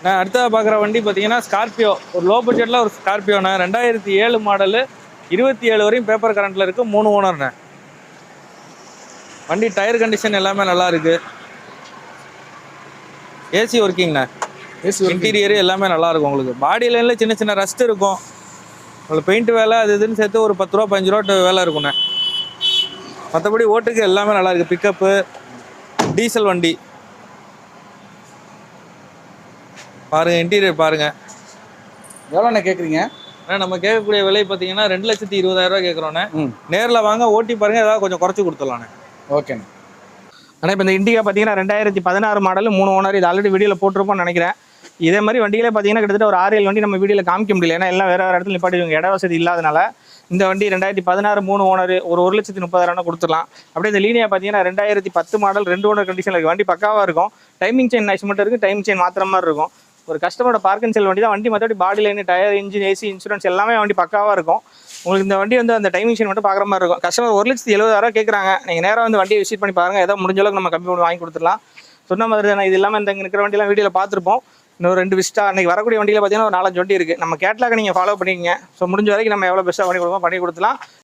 நான் அடுத்ததாக பார்க்குற வண்டி பார்த்தீங்கன்னா ஸ்கார்பியோ. ஒரு லோ பட்ஜெட்டில் ஒரு ஸ்கார்பியோண்ணே. 2007 மாடலு, 27 வரையும் பேப்பர் கரண்ட்டில் இருக்குது. 3 ஓனர்ண்ணே. வண்டி டயர் கண்டிஷன் எல்லாமே நல்லா இருக்குது. ஏசி ஒர்க்கிங்ண்ணே. இன்டீரியரு எல்லாமே நல்லாயிருக்கும். உங்களுக்கு பாடி லைனில் சின்ன சின்ன ரஸ்ட் இருக்கும். உங்களுக்கு பெயிண்ட் வேலை அது இதுன்னு சேர்த்து ஒரு 10 ரூபா 15 ரூபா வேலை இருக்குண்ணே. மற்றபடி ஓட்டுக்கு எல்லாமே நல்லா இருக்குது. பிக்கப்பு டீசல் வண்டி பாருங்கள். இன்டீரியர் பாருங்கள். எவ்வளோண்ணே கேட்குறீங்க? நம்ம கேட்கக்கூடிய விலை பார்த்தீங்கன்னா 2,20,000 கேட்குறோண்ணே. நேரில் வாங்க, ஓட்டி பாருங்கள், ஏதாவது கொஞ்சம் குறைச்சி கொடுத்துடலாண்ணே. ஓகேண்ணே. ஆனால் இப்போ இந்த இண்டிகா பார்த்தீங்கன்னா 2016 மாடல், 3 ஓனர். இது ஆல்ரெடி வீடியோவில் போட்டிருப்போம்னு நினைக்கிறேன். இதே மாதிரி வண்டிகளே பார்த்தீங்கன்னா கிட்டத்தட்ட ஒரு 6-7 வண்டி நம்ம வீடியோவில் காமிக்க முடியல. ஏன்னா எல்லாம் வேறு இடத்துல நிப்பாட்டிடுவாங்க, இட வசதி இல்லாதனால. இந்த வண்டி 2016 3 ஓனர், ஒரு 1,30,000 கொடுத்துடலாம். அப்படியே இந்த லீனியா பார்த்தீங்கன்னா 2010 மாடல், 2 ஓனர் கண்டிஷனில் இருக்குது. வண்டி பக்காவாக இருக்கும். டைமிங் செயின் நைஸ் மட்டும் இருக்குது. டைமிங் செயின் மாத்திர மாதிரி இருக்கும். ஒரு கஸ்டமரோட பார்க் அண்ட் செல் வண்டி தான். வண்டி மற்றபடி body line, tyre, engine, AC, insurance எல்லாமே வண்டி பக்காவாக இருக்கும். உங்களுக்கு இந்த வண்டி வந்து அந்த டைமிங் செயின் மட்டும் பார்க்குற மாதிரி இருக்கும். கஸ்டமர் 1,70,000 கேட்குறாங்க. நீங்கள் நேராக வந்து வண்டியை விசிட் பண்ணி பாருங்கள். ஏதோ முடிஞ்ச அளவுக்கு நம்ம கம்மி பண்ணி வாங்கி கொடுத்துடலாம். சொன்ன மாதிரி தானே. இது இல்லாமல் இந்த இருக்கிற வண்டியெல்லாம் வீடியோவில் பார்த்துருப்போம். இன்னொரு 2 விஸ்டா அன்றைக்கி வரக்கூடிய வண்டியில் பார்த்தீங்கன்னா ஒரு 4-5 வண்டி இருக்குது. நம்ம கேட்லாக நீங்கள் ஃபாலோ பண்ணிக்கங்க. ஸோ முடிஞ்ச வரைக்கும் நம்ம எவ்வளோ பெஸ்ட்டாக பண்ணி கொடுக்கலாம்.